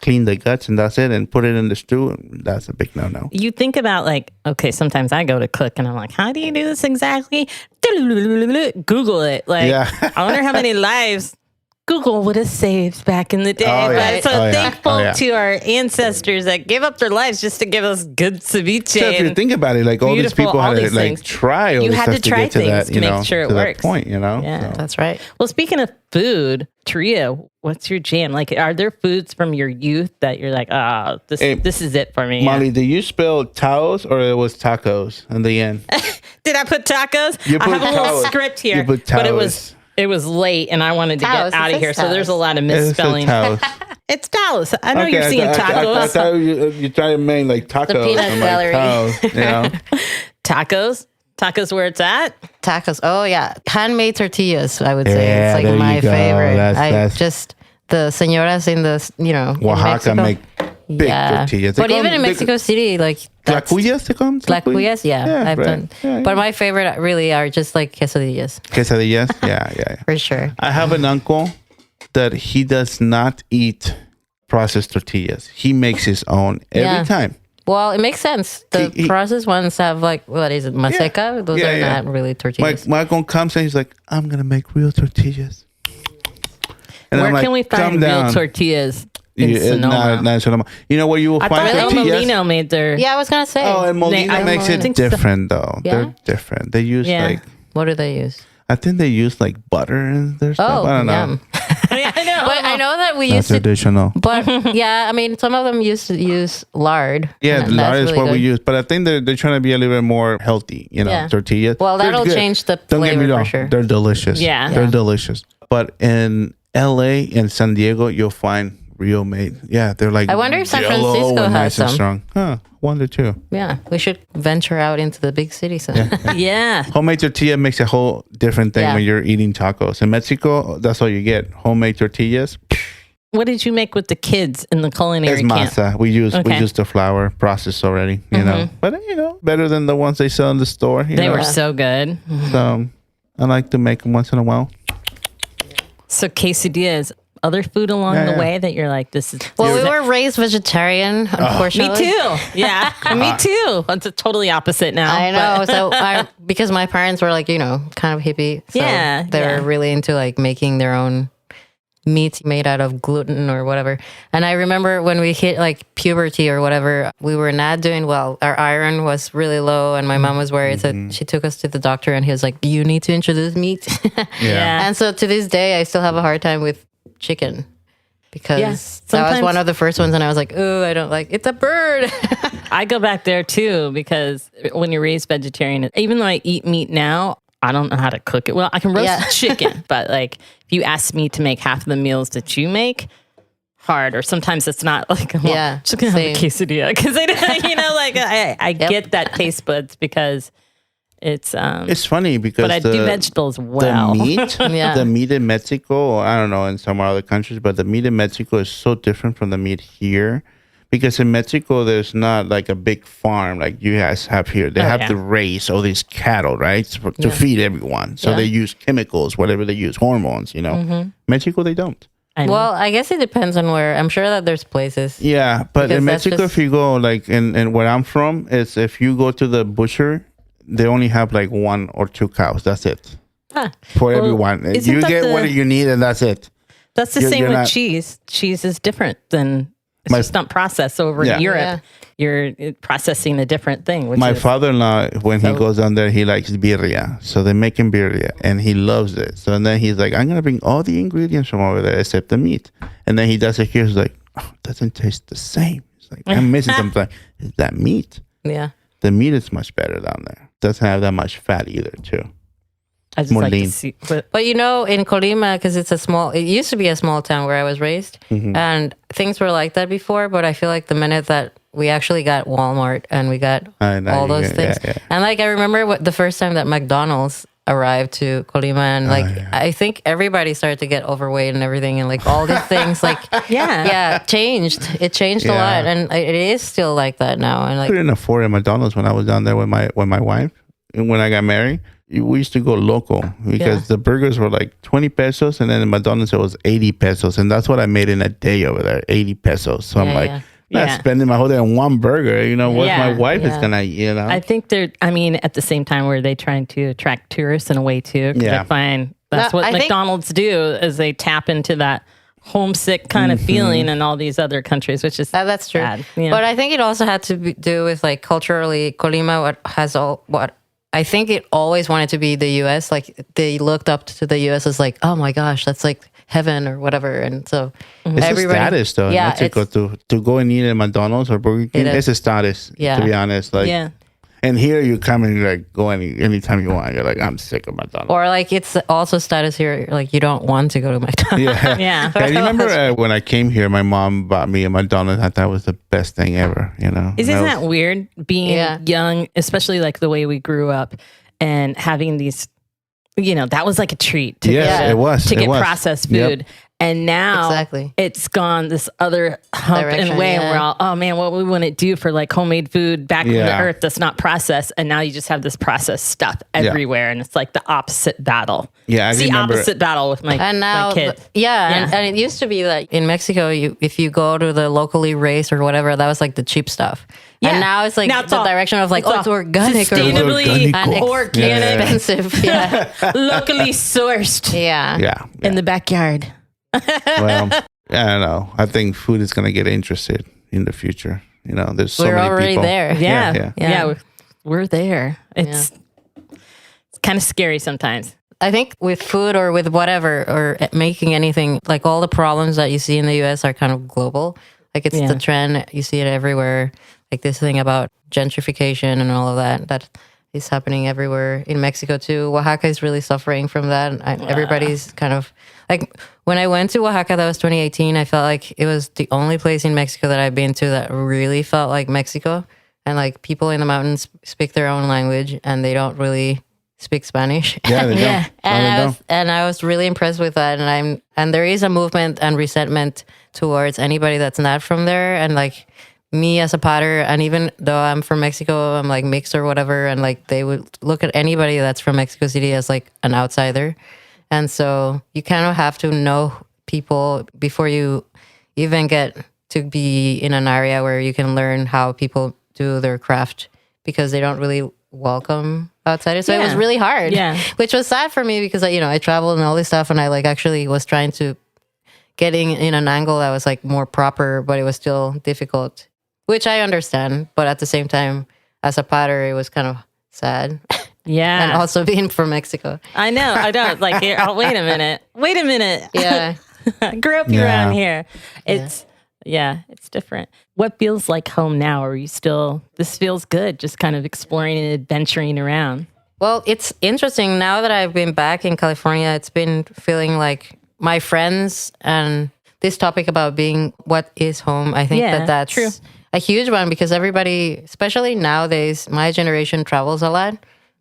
cleaned the guts and that's it, and put it in the stew. And that's a big no-no. You think about like, okay, sometimes I go to cook and I'm like, how do you do this exactly? Google it. Like, Yeah. I wonder how many lives Google would have saved back in the day. Oh, yeah. But so Oh, yeah. thankful Oh, yeah. to our ancestors that gave up their lives just to give us good ceviche. So if you and think about it, like all these beautiful, people all had to these like things. try all You this had stuff to try get to things that, to you make know, sure it to works. that point, you know. Yeah. So. That's right. Well, speaking of food, Turiya, what's your jam? Like, are there foods from your youth that you're like, oh, this is it for me? Molly, did you spell Taos or it was tacos in the end? Did I put tacos? You I put have a little Taos. script here, You put but it was it was late and I wanted to Taos, get out it of here. says So there's a Taos. lot of It's a misspelling. Taos. It's Dallas. I know Okay, you're seeing I tacos. thought you try to make like tacos. peanut I'm gallery. Taos, you know? Tacos. Tacos where it's at. Tacos. Oh yeah, handmade tortillas. I would say Yeah, it's there like my you go. favorite. That's- Just the señoras in the in Oaxaca Mexico. make big tortillas. They But call even them in big- Mexico City, like that's Tlacuillas, they call them? tlacuillas. Yeah, I've right. done. Yeah, But my favorite really are just like quesadillas quesadillas. Yeah. for sure. I have an uncle that he does not eat processed tortillas. He makes his own every Yeah. time. Well, it makes sense. The He- processed ones have like what is it, maseca? Those Yeah, are yeah. not really tortillas. My uncle comes and he's like, I'm going to make real tortillas. And Where I'm like, can we "Calm find real down." tortillas in Yeah, Sonoma? not in Sonoma. You know where you will I find thought El tortillas? Molino made their. Yeah, I was gonna say. Oh, and Molina I makes it think so. different though. Yeah? They're different. They use Yeah. like, What do they use? I think they use like butter in their stuff. Oh, I don't know. yum. Yeah, I know. But I know that we Not used to. traditional. But yeah, I mean, some of them used to use lard. Yeah, and the lard that's is really what we good. use, but I think they're trying to be a little bit more healthy. You know, Yeah. tortillas. Well, They're that'll good. change the Don't get me flavor for wrong, sure. they're delicious. Yeah. they're Yeah. delicious. But in LA and San Diego, you'll find real made. Yeah, they're like. I wonder if San yellow Francisco and has nice and some. strong. Huh? Wonder too. Yeah, we should venture out into the big cities. Yeah. Homemade tortilla makes a whole different thing Yeah. when you're eating tacos. In Mexico, that's all you get. Homemade tortillas. What did you make with the kids in the culinary It's camp? masa. We use Okay. the flour processed already. You know, but better than the ones they sell in the store. You They know? were so good. So I like to make them once in a while. So quesadillas. Other food along Yeah, the yeah. way that you're like, this is. Well, we were raised vegetarian, Me unfortunately. too. Yeah, me too. It's totally opposite now. I know. but- So because my parents were like, kind of hippie. So Yeah, they yeah. were really into like making their own meat made out of gluten or whatever. And I remember when we hit like puberty or whatever, we were not doing well. Our iron was really low and my mom was worried. So she took us to the doctor and he was like, you need to introduce meat. Yeah. And so to this day, I still have a hard time with chicken because Yes, that was sometimes- one of the first ones. And I was like, oh, I don't like, it's a bird. I go back there too because when you're raised vegetarian, even though I eat meat now, I don't know how to cook it. Well, I can roast Yeah. chicken, but like if you ask me to make half of the meals that you make, hard. Or sometimes it's not like, well, Yeah, just gonna have a same. quesadilla because like I get that taste buds because it's It's funny because but I do vegetables well. The meat, Yeah. the meat in Mexico, I don't know in some other countries, but the meat in Mexico is so different from the meat here. Because in Mexico, there's not like a big farm like you guys have here. They have yeah. to raise all these cattle, right, to feed everyone. So Yeah. they use chemicals, whatever they use, hormones. You know, Mexico they don't. I know. Well, I guess it depends on where. I'm sure that there's places. Yeah, but Because in that's Mexico, just- if you go like in where I'm from, is if you go to the butcher, they only have like 1 or 2 cows. That's it Huh. for Well, everyone. isn't You that get the- what you need, and that's it. That's the You're- same you're with not- cheese. Cheese is different than it's My- just not processed over Yeah. in Europe. Yeah. You're processing a different thing. Which My is, father-in-law, when he So- goes down there, he likes birria. So they make him birria, and he loves it. So then he's like, I'm going to bring all the ingredients from over there except the meat. And then he does it here. He's like, oh, it doesn't taste the same. He's like, I'm missing something. Is that meat? Yeah. The meat is much better down there. Doesn't have that much fat either, too. I just more like lean. to see. But But in Colima, because it used to be a small town where I was raised, and things were like that before. But I feel like the minute that we actually got Walmart and we got I know, all those yeah, things, yeah. and like I remember the first time that McDonald's arrived to Colima, and like I think everybody started to get overweight and everything, and like all these things, like yeah. changed. It changed a Yeah. lot, and it is still like that now. And I like couldn't afford a McDonald's when I was down there with my wife. And when I got married, we used to go local because Yeah. the burgers were like 20 pesos, and then in McDonald's it was 80 pesos, and that's what I made in a day over there, 80 pesos. So I'm Yeah, like, yeah. not Yeah. spending my whole day on one burger. You know what Yeah, my wife is yeah. gonna eat. You know, I think at the same time, were they trying to attract tourists in a way too? 'Cause Yeah. I find that's No, what I think- McDonald's do is they tap into that homesick kind of feeling in all these other countries, which is that's true. sad, you know? But I think it also had to do with like culturally, Colima what I think it always wanted to be the U.S. Like they looked up to the U.S. as like, oh my gosh, that's like heaven or whatever. And so it's a status though. Yeah, in Mexico it's- to go and eat at McDonald's or Burger King. It is. It's a status. Yeah. To be honest, like yeah. And here you come and like go anytime you want. You're like, I'm sick of McDonald's. Or like it's also status here, like you don't want to go to McDonald's. Yeah. Yeah. Yeah, you remember when I came here, my mom bought me a McDonald's. I thought it was the best thing ever, you know? Isn't that weird being young, especially like the way we grew up and having these, that was like a treat to it was. to It get was. processed food. Yep. And now Exactly. it's gone this other hump Direction, and way. yeah. And we're all, oh man, what we want to do for like homemade food back in the Yeah. earth that's not processed. And now you just have this processed stuff everywhere. And it's like the opposite battle. Yeah, I it's the remember- opposite battle with my, And now, my kid. And it used to be that in Mexico, if you go to the locally raised or whatever, that was like the cheap stuff. Yeah. And now it's like Now it's the all- direction of like, it's oh, all it's organic or sustainably Organic. organic, expensive. Yeah. locally sourced Yeah. Yeah. in the backyard. Well, I don't know. I think food is going to get interested in the future. There's so We're many already people. there. Yeah. Yeah. We're there. It's kind of scary sometimes. I think with food or with whatever or making anything, like all the problems that you see in the US are kind of global. Like it's the trend. You see it everywhere. Like this thing about gentrification and all of that is happening everywhere. In Mexico too. Oaxaca is really suffering from that. Everybody's kind of like, when I went to Oaxaca, that was 2018, I felt like it was the only place in Mexico that I've been to that really felt like Mexico. And like people in the mountains speak their own language and they don't really speak Spanish. Yeah, they don't. And I was really impressed with that. And there is a movement and resentment towards anybody that's not from there. And like me as a potter, and even though I'm from Mexico, I'm like mixed or whatever. And like they would look at anybody that's from Mexico City as like an outsider. And so you kind of have to know people before you even get to be in an area where you can learn how people do their craft, because they don't really welcome outsiders. So it was really hard, which was sad for me because I traveled and all this stuff, and I like actually was trying to getting in an angle that was like more proper, but it was still difficult, which I understand. But at the same time, as a potter, it was kind of sad. Yeah. And also being from Mexico. I know. It's like, wait a minute. Yeah. I grew up around here. It's different. What feels like home now? Are you still, this feels good, just kind of exploring and adventuring around? Well, it's interesting. Now that I've been back in California, it's been feeling like my friends and this topic about being what is home. I think that's true. a huge one, because everybody, especially nowadays, my generation travels a lot.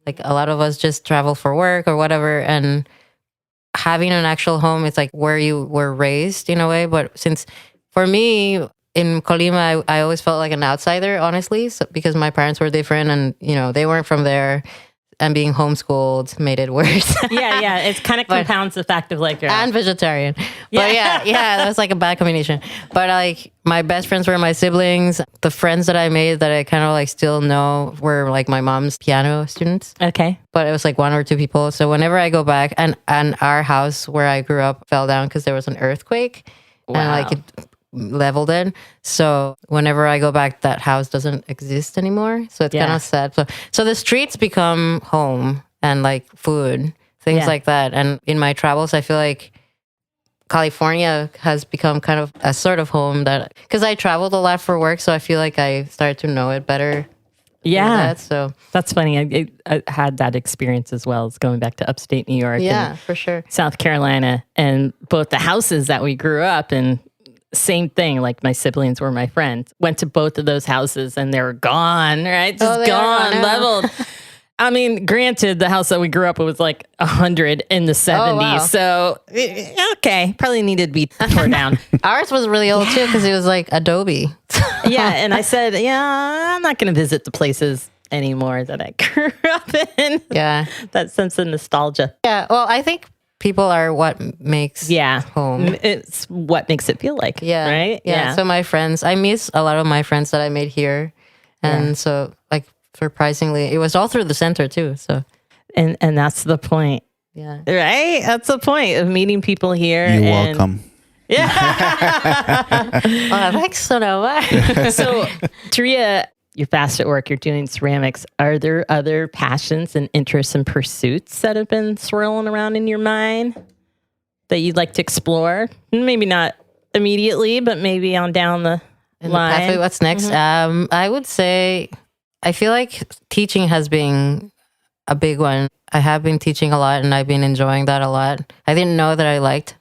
Like a lot of us just travel for work or whatever. And having an actual home, it's like where you were raised in a way. But since for me in Colima, I always felt like an outsider, honestly, because my parents were different and, they weren't from there. And being homeschooled made it worse. Yeah. It kind of compounds the fact of like... and vegetarian. But that was like a bad combination. But like my best friends were my siblings. The friends that I made that I kind of like still know were like my mom's piano students. Okay. But it was like one or two people. So whenever I go back, and our house where I grew up fell down because there was an earthquake. Wow. And like it leveled it. So whenever I go back, that house doesn't exist anymore. So it's kind of sad. So the streets become home and like food, things like that. And in my travels, I feel like California has become kind of a sort of home that, because I traveled a lot for work. So I feel like I started to know it better. Yeah. So that's funny. I had that experience as well, as going back to upstate New York. Yeah, for sure. South Carolina, and both the houses that we grew up in. Same thing, like my siblings were my friends. Went to both of those houses and they were gone, right? Just gone, leveled. I mean, granted, the house that we grew up with was like 100 in the 70s. Wow. So, okay, probably needed to be torn down. Ours was really old too, because it was like adobe. And I said, I'm not going to visit the places anymore that I grew up in. Yeah. That sense of nostalgia. Yeah. Well, I think people are what makes home. It's what makes it feel like. Yeah. Right? Yeah. So my friends, I miss a lot of my friends that I made here. And so like surprisingly, it was all through the center too. So and that's the point. Yeah. Right? That's the point of meeting people here. You're welcome. Yeah. Thanks, Sonoma. So, Turiya, you're fast at work, you're doing ceramics. Are there other passions and interests and pursuits that have been swirling around in your mind that you'd like to explore? Maybe not immediately, but maybe on down the line. What's next? I would say I feel like teaching has been a big one. I have been teaching a lot and I've been enjoying that a lot. I didn't know that I liked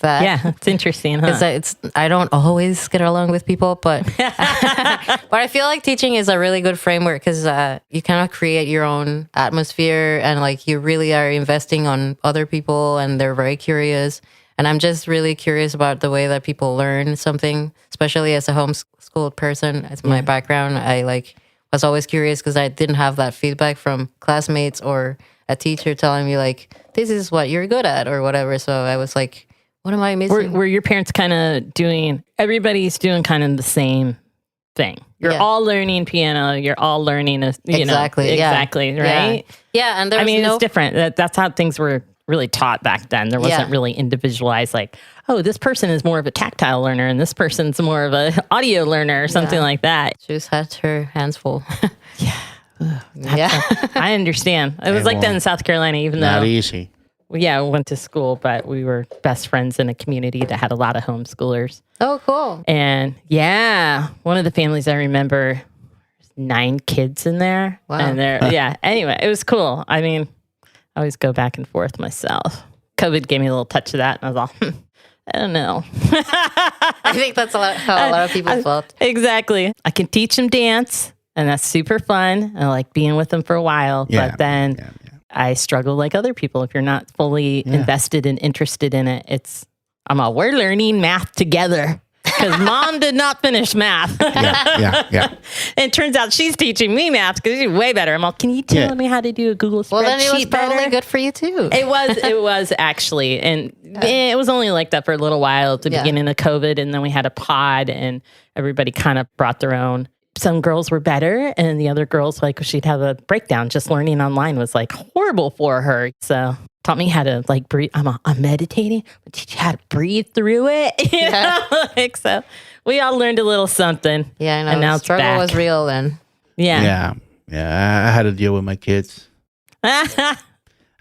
that. Yeah, it's interesting, huh? Because I don't always get along with people, but but I feel like teaching is a really good framework because you kind of create your own atmosphere and like you really are investing on other people and they're very curious. And I'm just really curious about the way that people learn something, especially as a homeschooled person. As my background, I was always curious because I didn't have that feedback from classmates or a teacher telling me like, this is what you're good at or whatever. So I was like, what am I missing? Were your parents kind of everybody's doing kind of the same thing? You're all learning piano. You're all learning, exactly, right? Yeah, and there's it's different. That's how things were really taught back then. There wasn't really individualized like, oh, this person is more of a tactile learner and this person's more of an audio learner or something like that. She just had her hands full. I understand. It was like that in South Carolina, even though not easy. Yeah, we went to school, but we were best friends in a community that had a lot of homeschoolers. Oh, cool. And one of the families I remember, 9 kids in there. Wow. And anyway, it was cool. I mean, I always go back and forth myself. COVID gave me a little touch of that. And I was all, I don't know. I think that's how a lot of people felt. Exactly. I can teach them dance, and that's super fun. I like being with them for a while. Yeah, but then I struggle like other people. If you're not fully invested and interested in it, we're learning math together because mom did not finish math. Yeah. And it turns out she's teaching me math because she's way better. I'm all, can you tell me how to do a Google spreadsheet? Well, then it was better? probably good for you too. It was actually. And it was only like that for a little while at the beginning of COVID. And then we had a pod and everybody kind of brought their own. Some girls were better and the other girls, like she'd have a breakdown. Just learning online was like horrible for her. So taught me how to like breathe. I'm meditating, but teach you how to breathe through it. You know? So we all learned a little something. Yeah, I know. And now the struggle was real then. Yeah. I had to deal with my kids. I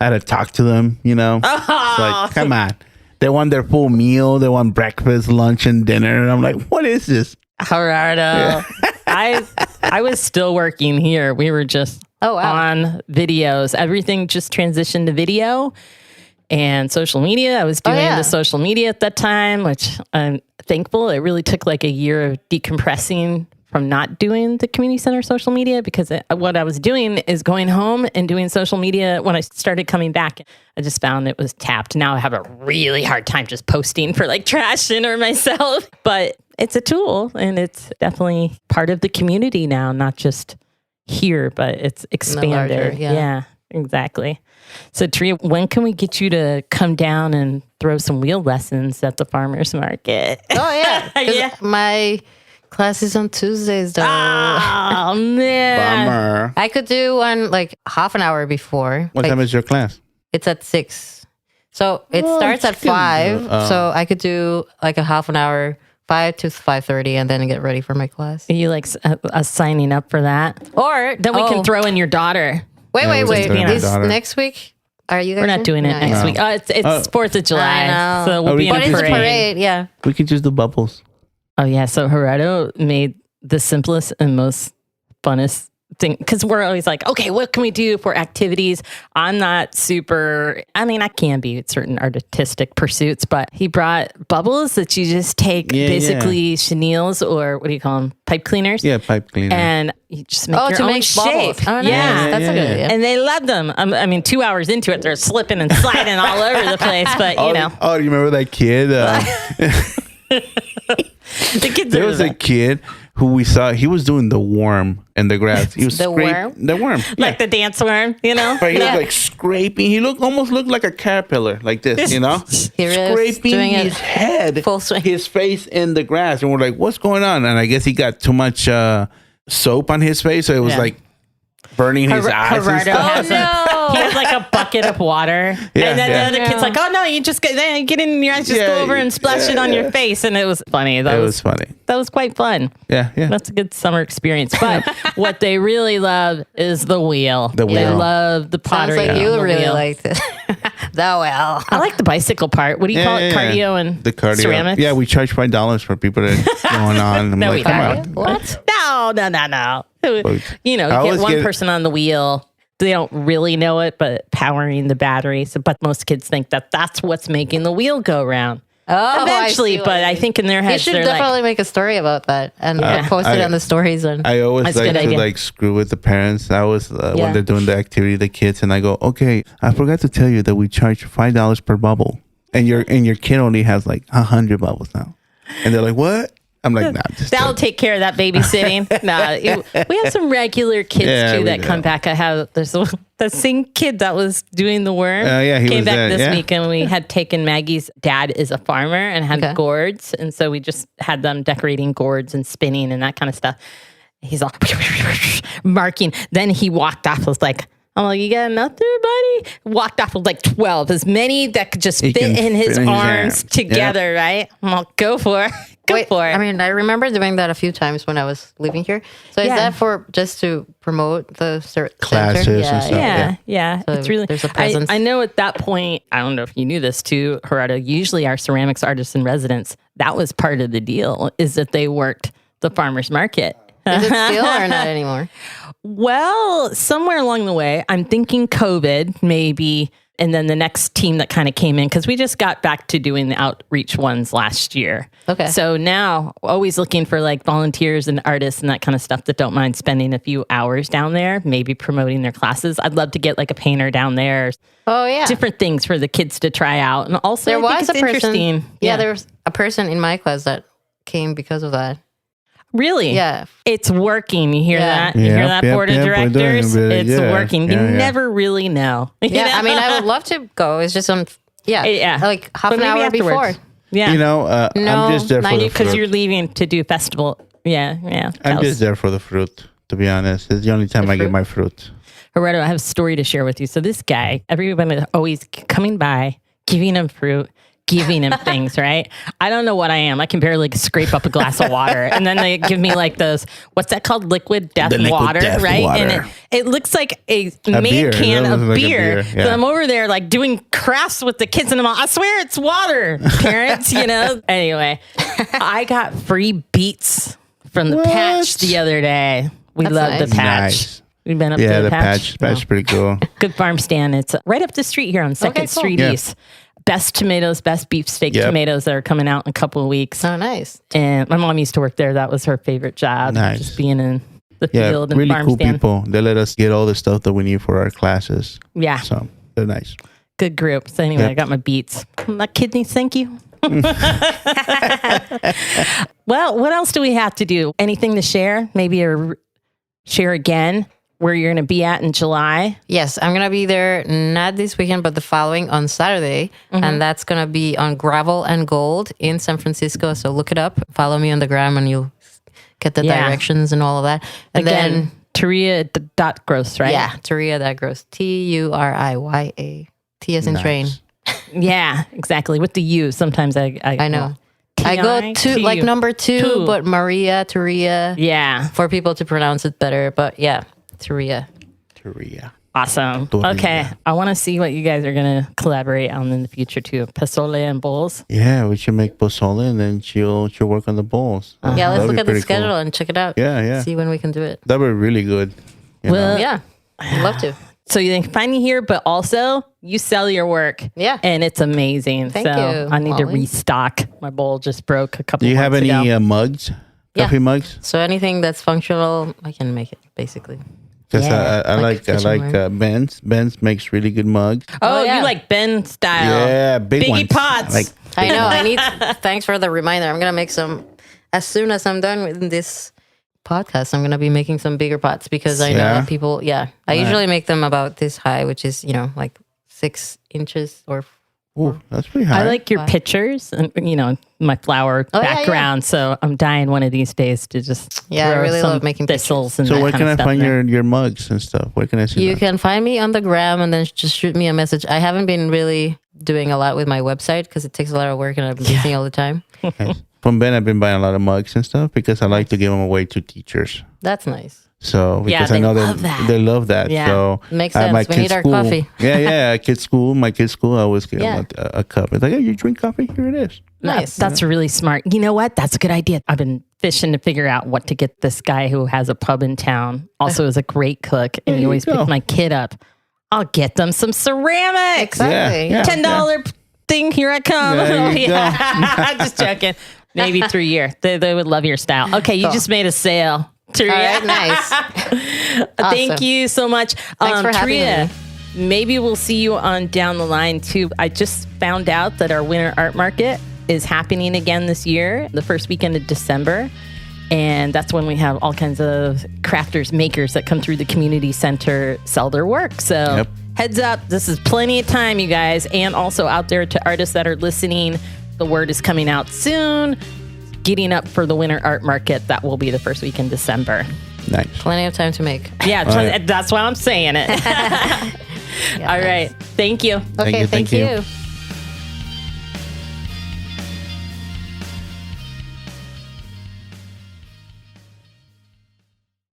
had to talk to them, It's like, come on. They want their full meal. They want breakfast, lunch, and dinner. And I'm like, what is this? Gerardo. I was still working here. We were just on videos. Everything just transitioned to video and social media. I was doing the social media at that time, which I'm thankful. It really took like a year of decompressing from not doing the community center social media because what I was doing is going home and doing social media. When I started coming back, I just found it was tapped. Now I have a really hard time just posting for like trash or myself, but it's a tool and it's definitely part of the community now, not just here, but it's expanded. Larger, yeah, exactly. So Turiya, when can we get you to come down and throw some wheel lessons at the farmer's market? Oh yeah. My class is on Tuesdays though. Oh man. Bummer. I could do one like half an hour before. What time is your class? It's at 6. So it starts at 5. So I could do like a half an hour, 5 to 5:30, and then get ready for my class. Are you like signing up for that? Or then we can throw in your daughter. Wait. Is next week? Are you guys? We're not doing it next week. Oh, it's 4th of July. So we'll be in a parade. Yeah. We can just do bubbles. Oh yeah. So Gerardo made the simplest and most funnest thing because we're always like, okay, what can we do for activities? I'm not super. I mean, I can be at certain artistic pursuits, but he brought bubbles that you just take basically chenilles or what do you call them? Pipe cleaners. Yeah, pipe cleaner. And you just make your own shape. Bubbles. Oh, nice. Yeah, that's a good idea. And they love them. I mean, 2 hours into it, they're slipping and sliding all over the place. But you know. Oh, you remember that kid? The kids. There was a kid who we saw. He was doing the worm in the grass. He was worm? The worm, like the dance worm, But he was like scraping. He almost looked like a caterpillar, like this, scraping his head, full swing, his face in the grass, and we're like, "What's going on?" And I guess he got too much soap on his face, so it was like burning his eyes. Gerardo and stuff. he has like a bucket of water, and then the other kid's like, "Oh no, you just get in your eyes, just go over and splash it on your face." And it was funny. That was funny. That was quite fun. Yeah. That's a good summer experience. But what they really love is the wheel. They love the pottery. Sounds like you really liked it. The wheel. I like the bicycle part. What do you call it? Cardio and the cardio. ceramics? Yeah, we charge $5 for people that are going on. I'm No, like, we come don't. on. What? No. So, get one person on the wheel. They don't really know it, but powering the battery. So, but most kids think that that's what's making the wheel go round. Oh, eventually, but I think in their heads, you should definitely make a story about that and post it on the stories. And I always like to screw with the parents. I was when they're doing the activity, the kids, and I go, okay, I forgot to tell you that we charge $5 per bubble, and your kid only has like 100 bubbles now, and they're like, what? I'm like, nah. That'll take care of that babysitting. We have some regular kids too that come back. There's that same kid that was doing the worm. He came was back there, this week, and we had taken Maggie's dad is a farmer and had gourds, and so we just had them decorating gourds and spinning and that kind of stuff. He's all marking. Then he walked off. Was like, I'm like, you got enough there, buddy? Walked off with like 12, as many that could just fit in his arms together, right? I'm like, go for it. Go for it. I mean, I remember doing that a few times when I was living here. So is that for just to promote the classes center? and stuff? Yeah. So it's really, there's a presence. I know at that point, I don't know if you knew this too, Gerardo, usually our ceramics artists in residence, that was part of the deal, is that they worked the farmer's market. Is it still or not anymore? Well, somewhere along the way, I'm thinking COVID maybe, and then the next team that kind of came in, because we just got back to doing the outreach ones last year. Okay. So now always looking for like volunteers and artists and that kind of stuff that don't mind spending a few hours down there, maybe promoting their classes. I'd love to get like a painter down there. Oh, yeah. Different things for the kids to try out. And also, there was a person. Interesting. Yeah, there was a person in my class that came because of that. Really? Yeah. It's working. You hear that? You hear that, board of directors? It's working. You never really know. I mean, I would love to go. It's just like half an hour afterwards. before. Yeah. I'm just there for the fruit. Because you're leaving to do festival. Yeah. I'm just there for the fruit, to be honest. It's the only time I get my fruit. Gerardo, I have a story to share with you. So this guy, everyone is always coming by, giving him fruit, giving him things, right? I don't know what I am. I can barely scrape up a glass of water. And then they give me like those, what's that called? Liquid death water, right? Water. And it looks like a main beer. can of Like beer. Yeah. So I'm over there like doing crafts with the kids and I'm all, I swear it's water, parents, Anyway, I got free beets from the patch the other day. We love the patch. Nice. We've been up to the patch. The patch is pretty cool. Good farm stand. It's right up the street here on 2nd Street East. Best tomatoes, best beefsteak tomatoes that are coming out in a couple of weeks. Oh, nice. And my mom used to work there. That was her favorite job. Nice. Just being in the field and really farm cool stand. people. They let us get all the stuff that we need for our classes. Yeah. So they're nice. Good group. So anyway, I got my beets. My kidneys, thank you. Well, what else do we have to do? Anything to share? Maybe share again where you're going to be at in July? Yes, I'm going to be there not this weekend, but the following on Saturday. Mm-hmm. And that's going to be on Gravel and Gold in San Francisco. So look it up. Follow me on the gram and you'll get the directions and all of that. And again, then Turiya.Gross, right? Yeah, Turiya.Gross. Turiya. T as in train. Yeah, exactly. With the U. Sometimes I know. I go to like number 2, but Maria, Turiya. Yeah. For people to pronounce it better. But yeah, Turiya. Awesome. Okay. I want to see what you guys are going to collaborate on in the future too. Pozole and bowls. Yeah, we should make pozole and then she'll work on the bowls. Yeah, let's look at the schedule and check it out. Yeah. See when we can do it. That'd be really good. Yeah, I'd love to. So you can find me here, but also you sell your work. Yeah. And it's amazing. Thank you, I need to restock. My bowl just broke a couple Do you have months any ago. Mugs? Coffee mugs? So anything that's functional, I can make it basically. Because I like Ben's. Ben's makes really good mugs. Oh, you like Ben style. Yeah, big ones. Biggie pots. I know. I need. Thanks for the reminder. I'm gonna make some as soon as I'm done with this podcast. I'm gonna be making some bigger pots because I know that people. Yeah, I usually make them about this high, which is like 6 inches or. Ooh, that's pretty high. I like your pictures and my flower background. So I'm dying one of these days to just I really love making thistles pictures. and so where can I find there. your mugs and stuff? Where can I see You that? can find me on the gram and then just shoot me a message. I haven't been really doing a lot with my website because it takes a lot of work and I'm busy all the time. Okay. from Ben, I've been buying a lot of mugs and stuff because I like to give them away to teachers. That's nice. So because they I know love that. they love that. Yeah. So Makes at sense. We need our coffee. my kids' school, I always give them a cup. It's like, hey, you drink coffee? Here it is. Nice. That's really smart. You know what? That's a good idea. I've been fishing to figure out what to get this guy who has a pub in town. Also is a great cook, and he always picks my kid up. I'll get them some ceramics. Exactly. Yeah. $10 thing. Here I come. There you go. I'm just joking. Maybe through year. They would love your style. Okay, you just made a sale. Turiya. All right, nice. Thank Awesome. you so much. Thanks for having Turiya, me. maybe we'll see you on down the line too. I just found out that our winter art market is happening again this year, the first weekend of December. And that's when we have all kinds of crafters, makers that come through the community center, sell their work. So heads up, this is plenty of time, you guys. And also out there to artists that are listening, the word is coming out soon. Getting up for the winter art market. That will be the first week in December. Nice. Plenty of time to make. Yeah, that's why I'm saying it. All right. Thank you. Okay, Thank you. thank you.